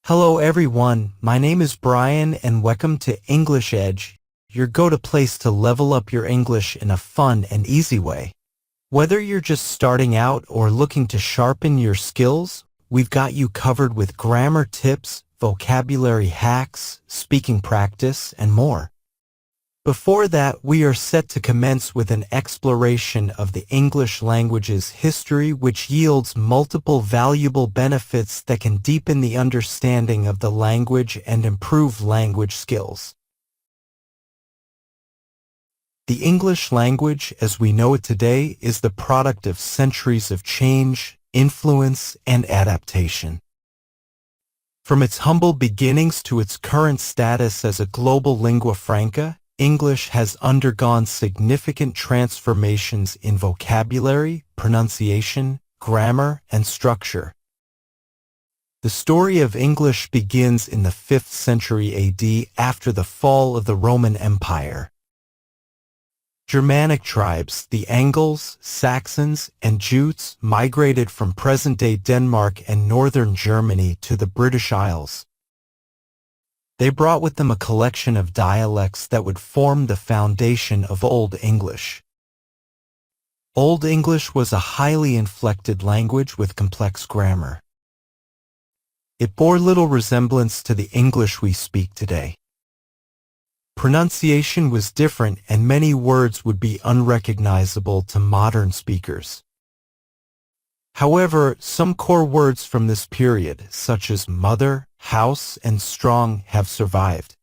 Hello everyone, my name is Brian and welcome to English Edge, your go-to place to level up your English in a fun and easy way. Whether you're just starting out or looking to sharpen your skills, we've got you covered with grammar tips, vocabulary hacks, speaking practice, and more. Before that, we are set to commence with an exploration of the English language's history, which yields multiple valuable benefits that can deepen the understanding of the language and improve language skills. The English language, as we know it today, is the product of centuries of change, influence, and adaptation. From its humble beginnings to its current status as a global lingua franca, English has undergone significant transformations in vocabulary, pronunciation, grammar, and structure. The story of English begins in the 5th century AD after the fall of the Roman Empire. Germanic tribes, the Angles, Saxons, and Jutes, migrated from present-day Denmark and northern Germany to the British Isles. They brought with them a collection of dialects that would form the foundation of Old English. Old English was a highly inflected language with complex grammar. It bore little resemblance to the English we speak today. Pronunciation was different and many words would be unrecognizable to modern speakers. However, some core words from this period, such as mother, house, and strong, have survived.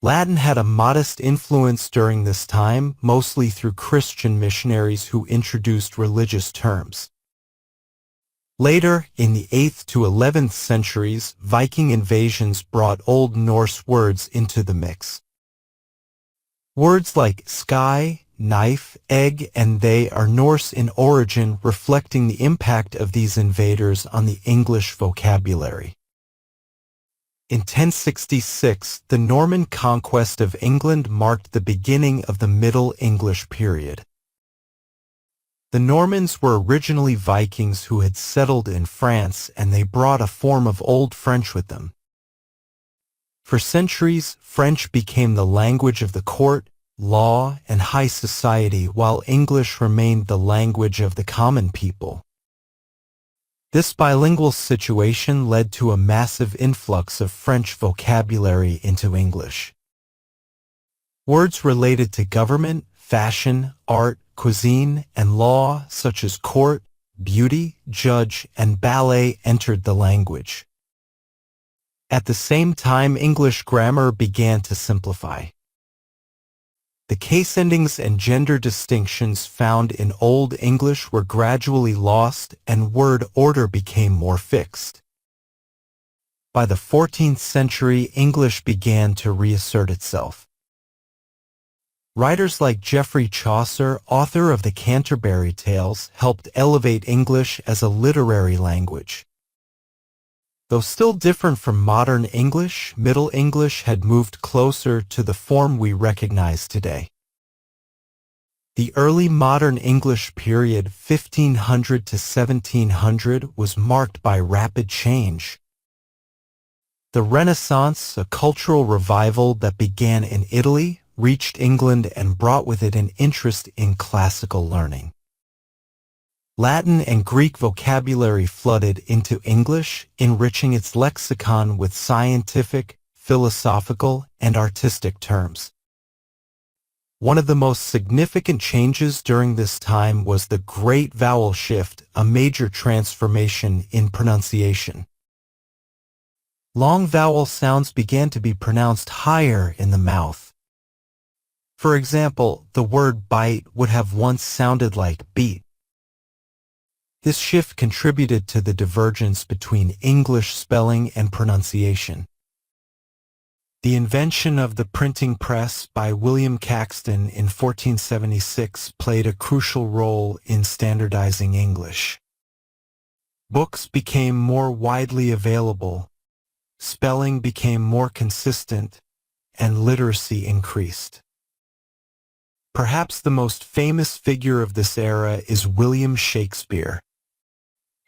Latin had a modest influence during this time, mostly through Christian missionaries who introduced religious terms. Later, in the 8th to 11th centuries, Viking invasions brought Old Norse words into the mix. Words like sky, knife, egg, and they are Norse in origin, reflecting the impact of these invaders on the English vocabulary. In 1066, the Norman conquest of England marked the beginning of the Middle English period. The Normans were originally Vikings who had settled in France, and they brought a form of Old French with them. For centuries, French became the language of the court, law, and high society, while English remained the language of the common people. This bilingual situation led to a massive influx of French vocabulary into English. Words related to government, fashion, art, cuisine, and law, such as court, beauty, judge, and ballet, entered the language. At the same time, English grammar began to simplify. The case endings and gender distinctions found in Old English were gradually lost and word order became more fixed. By the 14th century, English began to reassert itself. Writers like Geoffrey Chaucer, author of the Canterbury Tales, helped elevate English as a literary language. Though still different from modern English, Middle English had moved closer to the form we recognize today. The early modern English period, 1500 to 1700, was marked by rapid change. The Renaissance, a cultural revival that began in Italy, reached England and brought with it an interest in classical learning. Latin and Greek vocabulary flooded into English, enriching its lexicon with scientific, philosophical, and artistic terms. One of the most significant changes during this time was the Great Vowel Shift, a major transformation in pronunciation. Long vowel sounds began to be pronounced higher in the mouth. For example, the word bite would have once sounded like beat. This shift contributed to the divergence between English spelling and pronunciation. The invention of the printing press by William Caxton in 1476 played a crucial role in standardizing English. Books became more widely available, spelling became more consistent, and literacy increased. Perhaps the most famous figure of this era is William Shakespeare.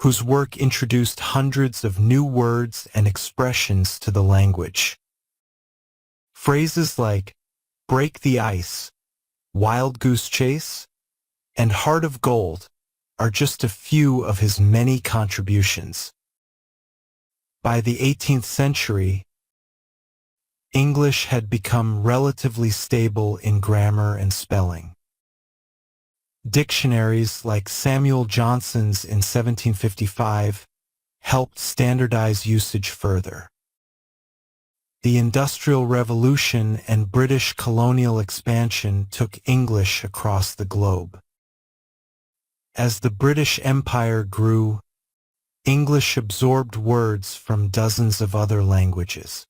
whose work introduced hundreds of new words and expressions to the language. Phrases like break the ice, wild goose chase, and heart of gold are just a few of his many contributions. By the 18th century, English had become relatively stable in grammar and spelling. Dictionaries like Samuel Johnson's in 1755 helped standardize usage further. The Industrial Revolution and British colonial expansion took English across the globe. As the British Empire grew, English absorbed words from dozens of other languages.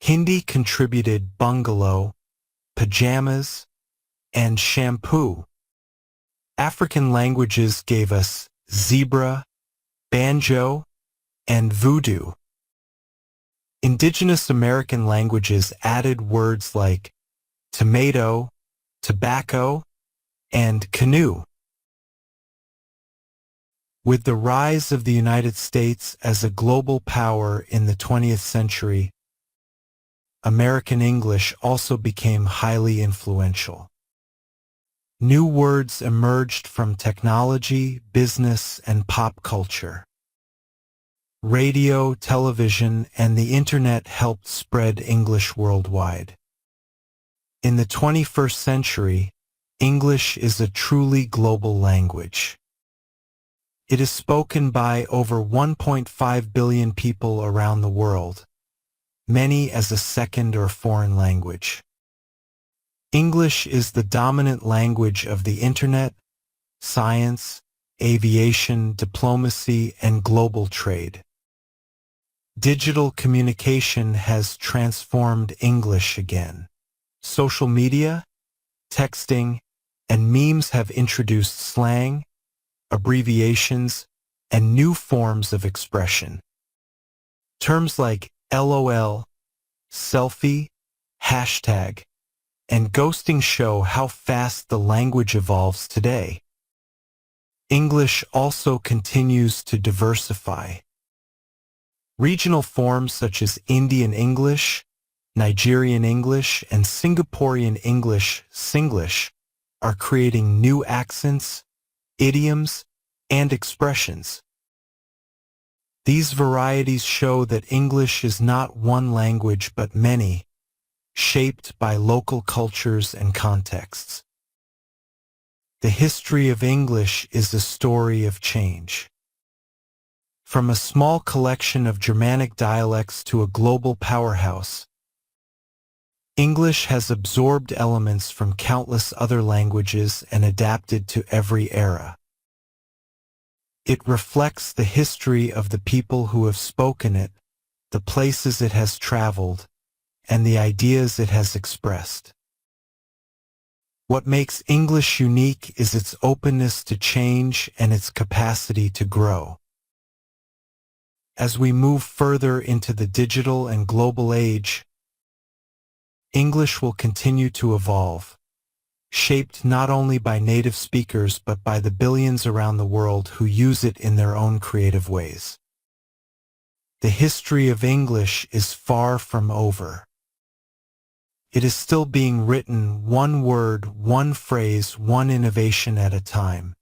Hindi contributed bungalow, pajamas, and shampoo. African languages gave us zebra, banjo, and voodoo. Indigenous American languages added words like tomato, tobacco, and canoe. With the rise of the United States as a global power in the 20th century, American English also became highly influential. New words emerged from technology, business, and pop culture. Radio, television, and the Internet helped spread English worldwide. In the 21st century, English is a truly global language. It is spoken by over 1.5 billion people around the world, many as a second or foreign language. English is the dominant language of the Internet, science, aviation, diplomacy, and global trade. Digital communication has transformed English again. Social media, texting, and memes have introduced slang, abbreviations, and new forms of expression. Terms like LOL, selfie, hashtag, and ghosting show how fast the language evolves today. English also continues to diversify. Regional forms such as Indian English, Nigerian English, and Singaporean English, Singlish, are creating new accents, idioms, and expressions. These varieties show that English is not one language but many, shaped by local cultures and contexts. The history of English is a story of change. From a small collection of Germanic dialects to a global powerhouse, English has absorbed elements from countless other languages and adapted to every era. It reflects the history of the people who have spoken it, the places it has traveled, and the ideas it has expressed. What makes English unique is its openness to change and its capacity to grow. As we move further into the digital and global age, English will continue to evolve, shaped not only by native speakers but by the billions around the world who use it in their own creative ways. The history of English is far from over. It is still being written one word, one phrase, one innovation at a time.